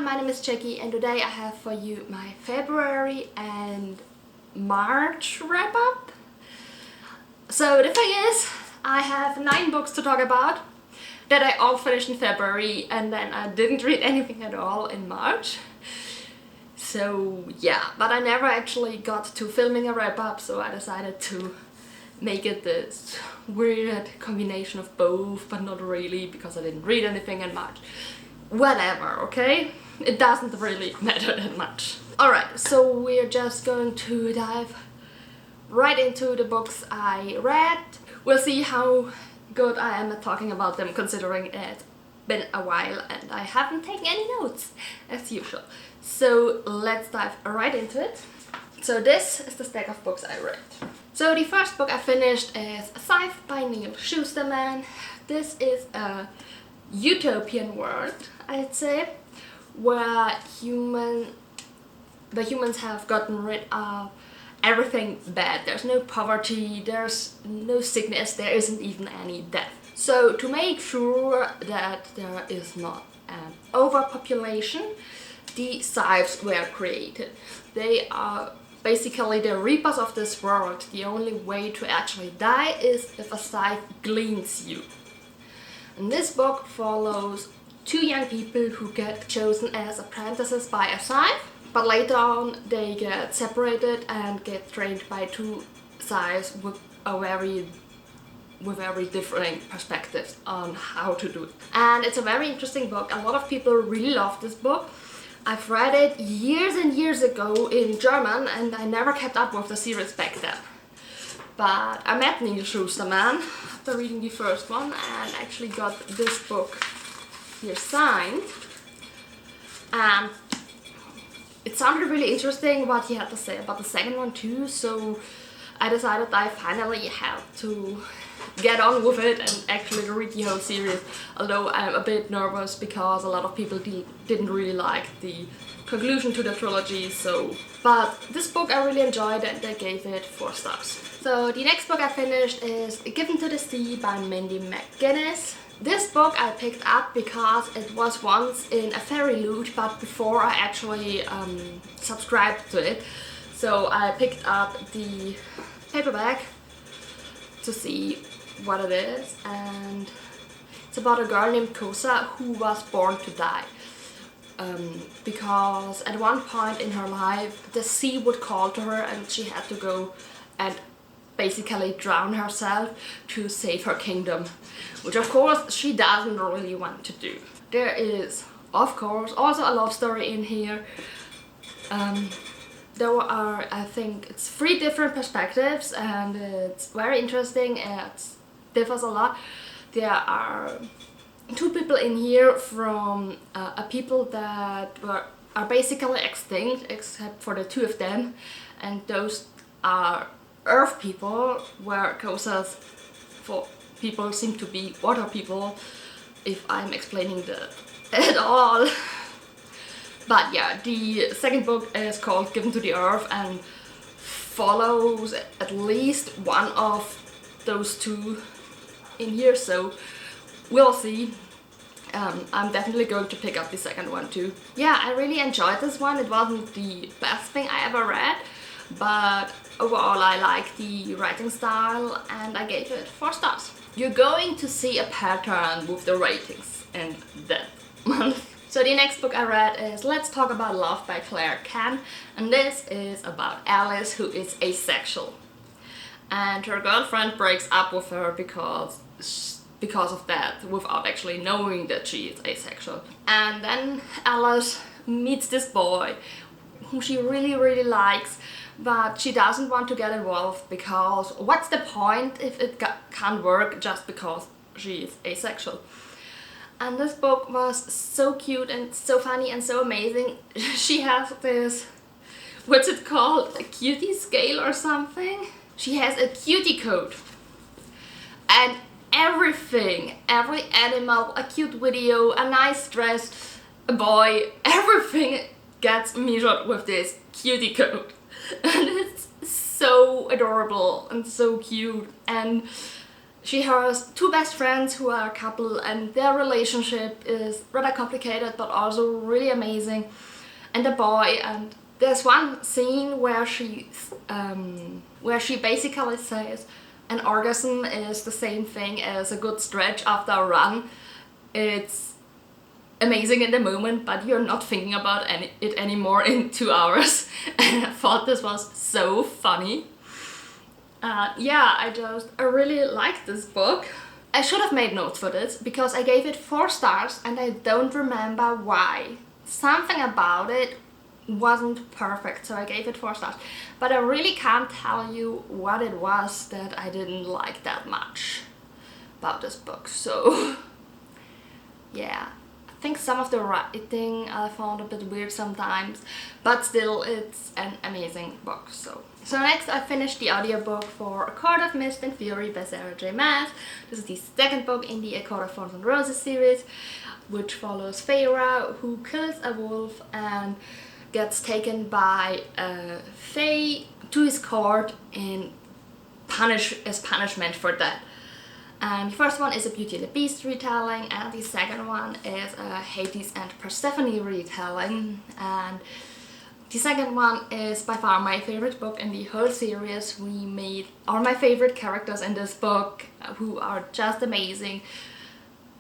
everyone, my name is Jackie and today I have for you my February and March wrap up. So the thing is, I have 9 books to talk about that I all finished in February and then I didn't read anything at all in March. So yeah, but I never actually got to filming a wrap up, so I decided to make it this weird combination of both, but not really because I didn't read anything in March. Whatever, okay? It doesn't really matter that much. Alright, so we're just going to dive right into the books I read. We'll see how good I am at talking about them, considering it's been a while and I haven't taken any notes, as usual. So let's dive right into it. So this is the stack of books I read. So the first book I finished is Scythe by Neil Schusterman. This is a utopian world, I'd say, where the humans have gotten rid of everything bad. There's no poverty, there's no sickness, there isn't even any death. So to make sure that there is not an overpopulation, the Scythes were created. They are basically the reapers of this world. The only way to actually die is if a Scythe gleans you. And this book follows 2 young people who get chosen as apprentices by a Scythe, but later on they get separated and get trained by 2 Scythes with very different perspectives on how to do it. And it's a very interesting book. A lot of people really love this book. I've read it years and years ago in German and I never kept up with the series back then. But I met Neil Schusterman after reading the first one and actually got this book here signed. And it sounded really interesting what he had to say about the second one too, so I decided I finally had to get on with it and actually read the whole series, although I'm a bit nervous because a lot of people didn't really like the conclusion to the trilogy. But this book I really enjoyed and I gave it 4 stars. So the next book I finished is Given to the Sea by Mindy McGinnis. This book I picked up because it was once in a fairy loot, but before I actually subscribed to it. So I picked up the paperback to see what it is, and it's about a girl named Kosa who was born to die. Because at one point in her life the sea would call to her and she had to go and basically drown herself to save her kingdom, which of course she doesn't really want to do. There is of course also a love story in here. There are, I think it's 3 different perspectives and it's very interesting. It differs a lot. There are 2 people in here from a people that are basically extinct except for the 2 of them, and those are Earth people, where Kosa's people seem to be water people, if I'm explaining that at all. But yeah, the second book is called Given to the Earth and follows at least one of those 2 in here, so we'll see. I'm definitely going to pick up the second one too. Yeah, I really enjoyed this one. It wasn't the best thing I ever read, but overall I like the writing style and I gave it 4 stars. You're going to see a pattern with the ratings in that month. So the next book I read is Let's Talk About Love by Claire Can, and this is about Alice, who is asexual. And her girlfriend breaks up with her because of that, without actually knowing that she is asexual. And then Alice meets this boy whom she really likes, but she doesn't want to get involved because what's the point if it can't work just because she is asexual? And this book was so cute and so funny and so amazing. She has this, what's it called, a cutie scale or something? She has a cutie code. And everything, every animal, a cute video, a nice dress, a boy, everything gets measured with this cutie code. And it's so adorable and so cute. And She has two best friends who are a couple, and their relationship is rather complicated but also really amazing. And a boy, and there's one scene where she basically says an orgasm is the same thing as a good stretch after a run. It's amazing in the moment, but you're not thinking about it anymore in 2 hours. And I thought this was so funny. Yeah, I really liked this book. I should have made notes for this because I gave it 4 stars and I don't remember why. Something about it wasn't perfect, so I gave it 4 stars. But I really can't tell you what it was that I didn't like that much about this book. So yeah, I think some of the writing I found a bit weird sometimes, but still it's an amazing book. So next I finished the audiobook for A Court of Mist and Fury by Sarah J Maas. This is the second book in the A Court of Thorns and Roses series, which follows Feyre, who kills a wolf and gets taken by a fae to his court as punishment for that. And the first one is a Beauty and the Beast retelling, and the second one is a Hades and Persephone retelling. And the second one is by far my favorite book in the whole series. We made all my favorite characters in this book, who are just amazing.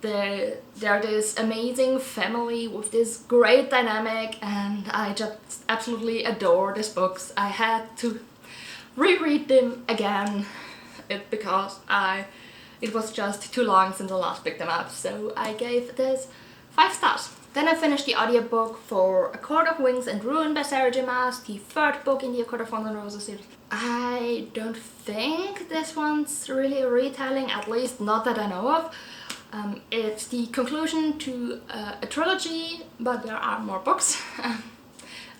They're this amazing family with this great dynamic, and I just absolutely adore these books. I had to reread them again because it was just too long since I last picked them up, so I gave this 5 stars. Then I finished the audiobook for A Court of Wings and Ruin by Sarah J Maas, the third book in the A Court of Thorns and Roses series. I don't think this one's really a retelling, at least not that I know of. It's the conclusion to a trilogy, but there are more books.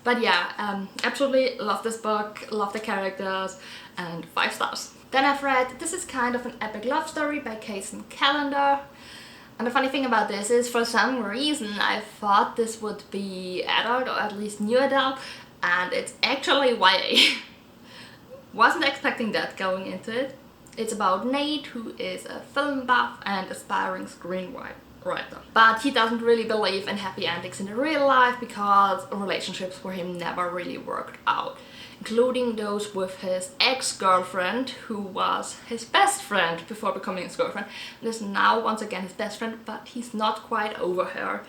But yeah, absolutely love this book, love the characters, and 5 stars. Then I've read This Is Kind of an Epic Love Story by Kaysen Callender. And the funny thing about this is, for some reason I thought this would be adult, or at least new adult, and it's actually YA. Wasn't expecting that going into it. It's about Nate, who is a film buff and aspiring screenwriter. But he doesn't really believe in happy endings in real life because relationships for him never really worked out, including those with his ex-girlfriend, who was his best friend before becoming his girlfriend, and is now once again his best friend, but he's not quite over her,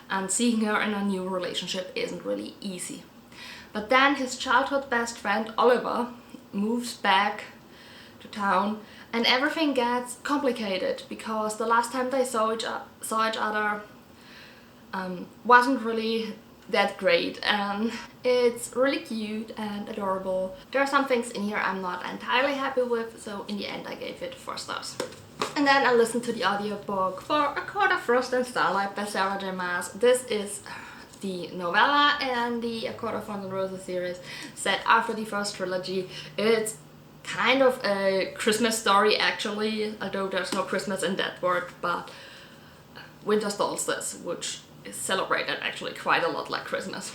and seeing her in a new relationship isn't really easy. But then his childhood best friend Oliver moves back to town, and everything gets complicated because the last time they saw each other wasn't really that great, and it's really cute and adorable. There are some things in here I'm not entirely happy with, so in the end I gave it 4 stars. And then I listened to the audiobook for A Court of Frost and Starlight by Sarah J Maas. This is the novella and the A Court of Thorns and Roses series set after the first trilogy. It's kind of a Christmas story actually, although there's no Christmas in that word, but winter solstice, which is celebrated actually quite a lot like Christmas.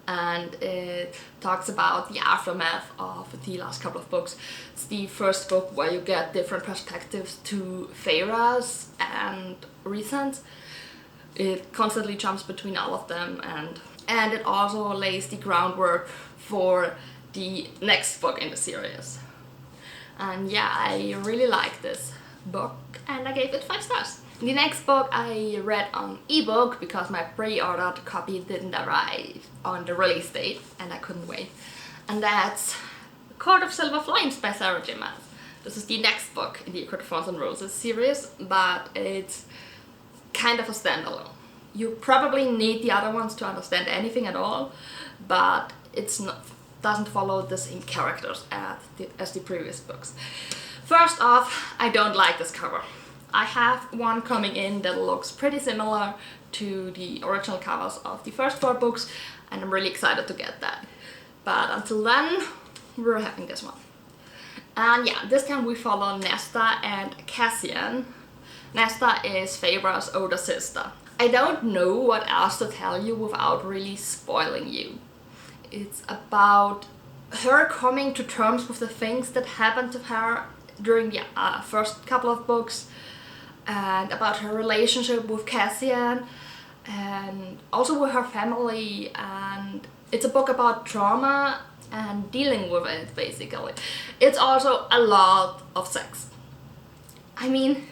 And it talks about the aftermath of the last couple of books. It's the first book where you get different perspectives to Feyre's and Rhysand's. It constantly jumps between all of them, and it also lays the groundwork for the next book in the series. And yeah, I really like this book and I gave it 5 stars. The next book I read on ebook because my pre-ordered copy didn't arrive on the release date and I couldn't wait. And that's Court of Silver Flames by Sarah J Maas. This is the next book in the Court of Thorns and Roses series, but it's kind of a standalone. You probably need the other ones to understand anything at all, but doesn't follow the same characters as the previous books. First off, I don't like this cover. I have one coming in that looks pretty similar to the original covers of the first 4 books, and I'm really excited to get that. But until then, we're having this one. And yeah, this time we follow Nesta and Cassian. Nesta is Feyre's older sister. I don't know what else to tell you without really spoiling you. It's about her coming to terms with the things that happened to her during the first couple of books, and about her relationship with Cassian and also with her family. And it's a book about trauma and dealing with it, basically. It's also a lot of sex. I mean,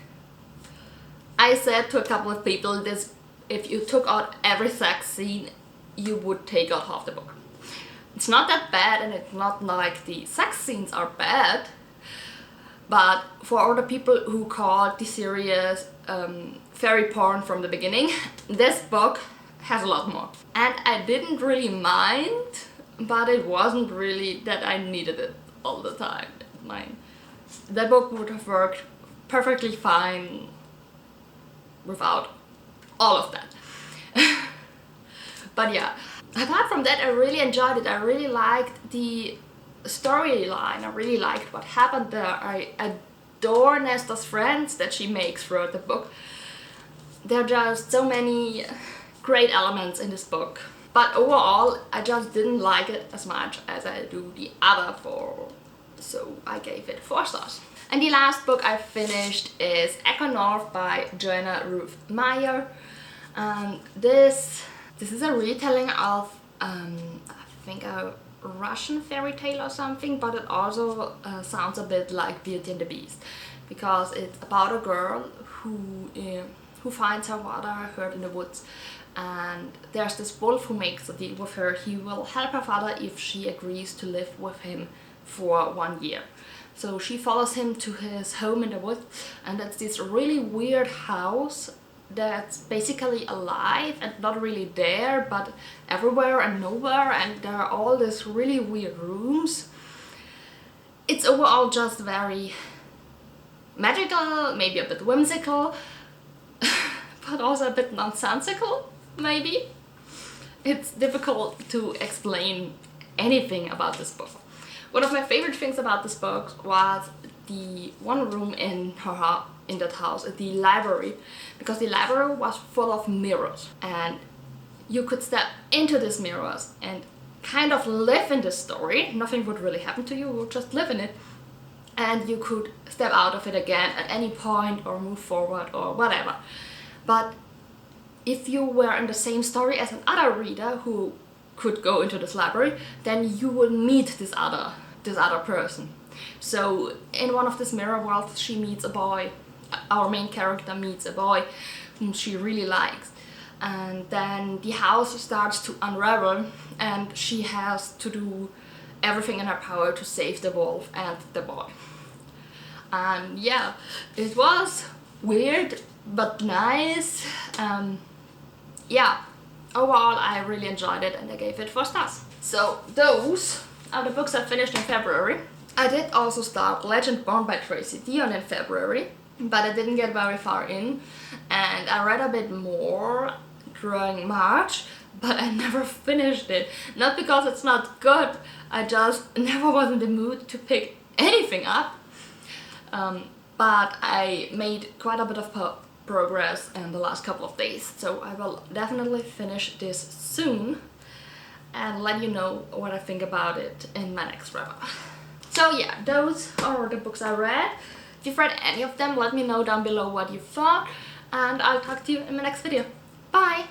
I said to a couple of people this: if you took out every sex scene, you would take out half the book. It's not that bad, and it's not like the sex scenes are bad, but for all the people who called the series fairy porn from the beginning, this book has a lot more. And I didn't really mind, but it wasn't really that I needed it all the time. That book would have worked perfectly fine without all of that. But yeah, apart from that, I really enjoyed it. I really liked the storyline. I really liked what happened there. I adore Nesta's friends that she makes throughout the book. There are just so many great elements in this book. But overall, I just didn't like it as much as I do the other four, so I gave it 4 stars. And the last book I finished is Echo North by Joanna Ruth Meyer. This is a retelling of, I think, a Russian fairy tale or something, but it also sounds a bit like Beauty and the Beast, because it's about a girl who finds her father hurt in the woods, and there's this wolf who makes a deal with her. He will help her father if she agrees to live with him for 1 year. So she follows him to his home in the woods, and it's this really weird house that's basically alive and not really there, but everywhere and nowhere, and there are all these really weird rooms. It's overall just very magical, maybe a bit whimsical, but also a bit nonsensical, maybe. It's difficult to explain anything about this book. One of my favorite things about this book was the one room in that house, the library, because the library was full of mirrors, and you could step into these mirrors and kind of live in the story. Nothing would really happen to you, you would just live in it, and you could step out of it again at any point or move forward or whatever. But if you were in the same story as another reader who could go into this library, then you would meet this other person. So in one of these mirror worlds, she meets a boy. Our main character meets a boy whom she really likes, and then the house starts to unravel, and she has to do everything in her power to save the wolf and the boy. And yeah, it was weird but nice. Yeah, overall I really enjoyed it, and I gave it 4 stars. So those are the books I finished in February. I did also start Legend Born by Tracy Deonn in February, but I didn't get very far in, and I read a bit more during March, but I never finished it. Not because it's not good, I just never was in the mood to pick anything up. But I made quite a bit of progress in the last couple of days, so I will definitely finish this soon and let you know what I think about it in my next wrap up. So yeah, those are the books I read. If you've read any of them, let me know down below what you thought, and I'll talk to you in my next video. Bye!